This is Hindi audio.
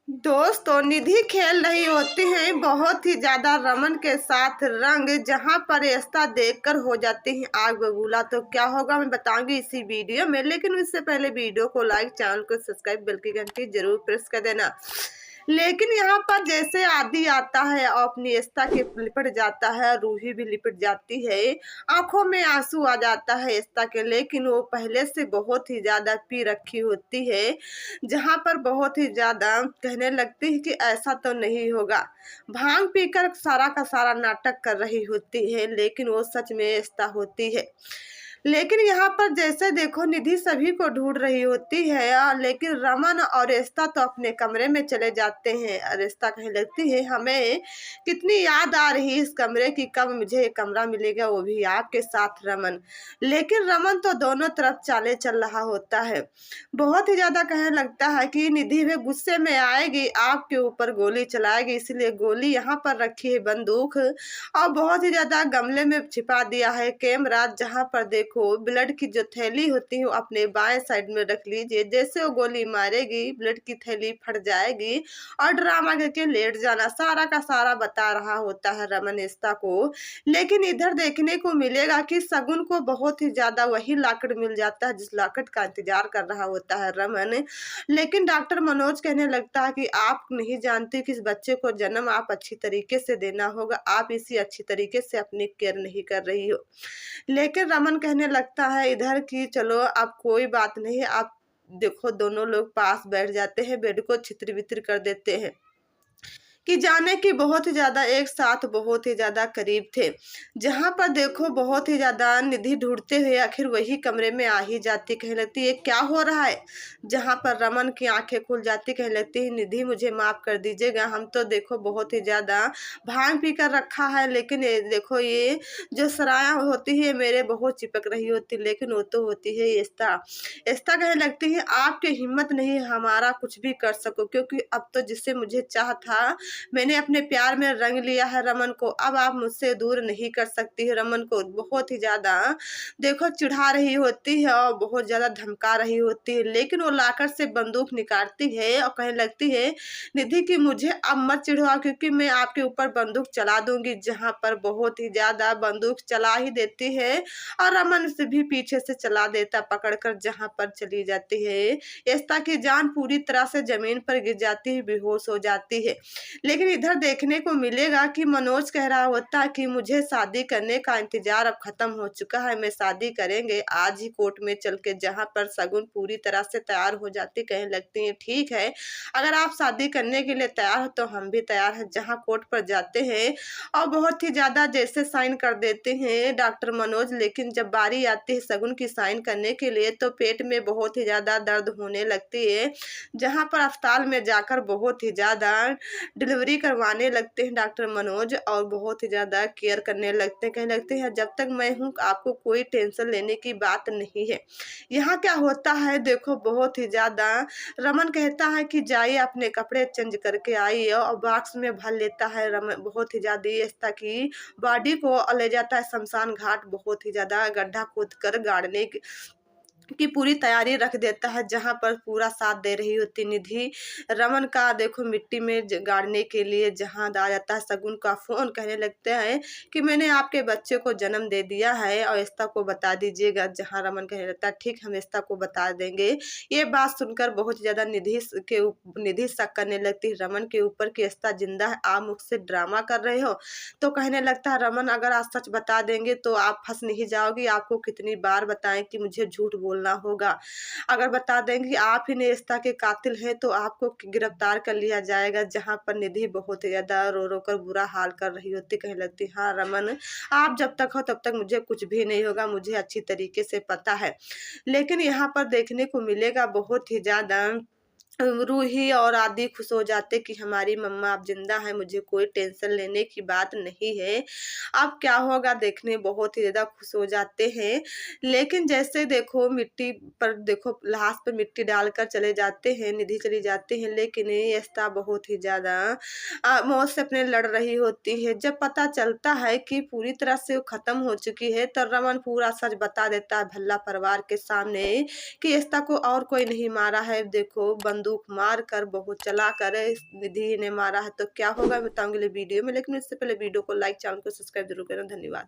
दोस्तों, निधि खेल रही होती है बहुत ही ज्यादा रमन के साथ रंग, जहां पर रिश्ता देखकर हो जाती है आग बबूला। तो क्या होगा मैं बताऊंगी इसी वीडियो में, लेकिन उससे पहले वीडियो को लाइक, चैनल को सब्सक्राइब, बेल की घंटी जरूर प्रेस कर देना। लेकिन यहाँ पर जैसे आदि आता है और अपनी एस्ता के लिपट जाता है, रूही भी लिपट जाती है, आंखों में आंसू आ जाता है एस्ता के। लेकिन वो पहले से बहुत ही ज्यादा पी रखी होती है, जहाँ पर बहुत ही ज्यादा कहने लगती है कि ऐसा तो नहीं होगा। भांग पीकर सारा का सारा नाटक कर रही होती है, लेकिन वो सच में एस्ता होती है। लेकिन यहाँ पर जैसे देखो निधि सभी को ढूंढ रही होती है, लेकिन रमन और रेस्ता तो अपने कमरे में चले जाते हैं। रेस्ता कहने लगती है हमें कितनी याद आ रही है इस कमरे की, कब मुझे ये कमरा मिलेगा, वो भी आपके साथ रमन। लेकिन रमन तो दोनों तरफ चाले चल रहा होता है। बहुत ही ज्यादा कहने लगता है कि निधि भी गुस्से में आएगी, आपके ऊपर गोली चलाएगी, इसलिए गोली यहाँ पर रखी है बंदूक, और बहुत ही ज्यादा गमले में छिपा दिया है कैमरा। जहां पर देखो ब्लड की जो थैली होती है वो अपने बाएं साइड में रख लीजिए, जैसे वो गोली मारेगी ब्लड की थैली फट जाएगी और ड्रामा करके लेट जाना, सारा का सारा बता रहा होता है रमन एस्ता को। लेकिन इधर देखने को मिलेगा कि सगुन को बहुत ही ज्यादा वही लाकड़ मिल जाता है जिस लाकड़ का इंतजार कर रहा होता है रमन। लेकिन डॉक्टर मनोज कहने लगता है कि आप नहीं जानते कि इस बच्चे को जन्म आप अच्छी तरीके से देना होगा, आप इसी अच्छी तरीके से अपनी केयर नहीं कर रही हो। लेकिन रमन कहने लगता है इधर की चलो अब कोई बात नहीं है, आप देखो दोनों लोग पास बैठ जाते हैं, बेड को छितर बितर कर देते हैं कि जाने की बहुत ही ज्यादा एक साथ बहुत ही ज्यादा करीब थे। जहां पर देखो बहुत ही ज्यादा निधि ढूंढते हुए आखिर वही कमरे में आ ही जाती, कहने लगती है क्या हो रहा है। जहां पर रमन की आंखें खुल जाती, कहने लगती है निधि मुझे माफ कर दीजिएगा, हम तो देखो बहुत ही ज्यादा भांग पी कर रखा है, लेकिन ये देखो ये जो सराया होती है मेरे बहुत चिपक रही होती, लेकिन वो तो होती है एस्ता। एस्ता कहने लगती है आपकी हिम्मत नहीं हमारा कुछ भी कर सको, क्योंकि अब तो जिससे मुझे चाह था मैंने अपने प्यार में रंग लिया है रमन को, अब आप मुझसे दूर नहीं कर सकती है। रमन को बहुत ही ज्यादा देखो चिढ़ा रही होती है और बहुत ज्यादा धमका रही होती है, लेकिन वो लाकर से बंदूक निकालती है और कहने लगती है निधि की मुझे अब मत चिढ़ाओ, क्योंकि मैं आपके ऊपर बंदूक चला दूंगी। जहां पर बहुत ही ज्यादा बंदूक चला ही देती है और रमन से भी पीछे से चला देता पकड़कर, जहां पर चली जाती है एस्ता की जान पूरी तरह से जमीन पर गिर जाती है, बेहोश हो जाती है। लेकिन इधर देखने को मिलेगा कि मनोज कह रहा होता है कि मुझे शादी करने का इंतजार अब खत्म हो चुका है, मैं शादी करेंगे आज ही कोर्ट में चल के। जहाँ पर सगुन पूरी तरह से तैयार हो जाती, कहने लगती है ठीक है अगर आप शादी करने के लिए तैयार हो तो हम भी तैयार हैं। जहाँ कोर्ट पर जाते हैं और बहुत ही ज्यादा जैसे साइन कर देते हैं डॉक्टर मनोज, लेकिन जब बारी आती है सगुन की साइन करने के लिए तो पेट में बहुत ही ज्यादा दर्द होने लगती है। जहाँ पर अस्पताल में जाकर बहुत ही ज्यादा डिलीवरी करवाने लगते हैं डॉक्टर मनोज और बहुत ही ज़्यादा केयर करने लगते हैं, कहने लगते हैं जब तक मैं हूँ आपको कोई टेंशन लेने की बात नहीं है। यहाँ क्या होता है देखो बहुत ही ज़्यादा रमन कहता है कि जाइए अपने कपड़े चेंज करके आइए और बॉक्स में भर लेता है रमन बहुत ही ज़्यादा ऐसा कि बॉडी को ले जाता है शमशान घाट, बहुत ही ज़्यादा गड्ढा खोद कर गाड़ने की पूरी तैयारी रख देता है, जहां पर पूरा साथ दे रही होती निधि रमन का देखो मिट्टी में गाड़ने के लिए। जहां आ जाता है सगुन का फोन, कहने लगते हैं कि मैंने आपके बच्चे को जन्म दे दिया है और एस्ता को बता दीजिएगा। जहां रमन कहने लगता है ठीक हम एस्ता को बता देंगे। ये बात सुनकर बहुत ज्यादा निधि शक करने लगती है रमन के ऊपर कि एस्ता जिंदा है, आप मुझसे ड्रामा कर रहे हो। तो कहने लगता है रमन अगर आप सच बता देंगे तो आप फंस नहीं जाओगी, आपको कितनी बार बताएं कि मुझे झूठ बोलना होगा। अगर बता देंगे आप ही नेस्ता के कातिल हैं तो आपको गिरफ्तार कर लिया जाएगा। जहां पर निधि बहुत ही ज्यादा रो रो कर बुरा हाल कर रही होती, कहने लगती हाँ रमन आप जब तक हो तब तक मुझे कुछ भी नहीं होगा, मुझे अच्छी तरीके से पता है। लेकिन यहाँ पर देखने को मिलेगा बहुत ही ज्यादा रूही और आदि खुश हो जाते कि हमारी मम्मा अब जिंदा है, मुझे कोई टेंशन लेने की बात नहीं है। अब क्या होगा देखने बहुत ही ज्यादा खुश हो जाते हैं। लेकिन जैसे देखो मिट्टी पर देखो लाश पर मिट्टी डालकर चले जाते हैं, निधि चली जाती है, लेकिन यस्ता बहुत ही ज्यादा मौत से अपने लड़ रही होती है। जब पता चलता है कि पूरी तरह से वो खत्म हो चुकी है तो रमन पूरा सच बता देता है भल्ला परिवार के सामने कि यस्ता को और कोई नहीं मारा है, देखो बंदूक बंदूक मार कर बहुत चला कर निधि ने मारा है तो क्या होगा मैं बताऊंगी वीडियो में। लेकिन इससे पहले वीडियो को लाइक, चैनल को सब्सक्राइब जरूर करना। धन्यवाद।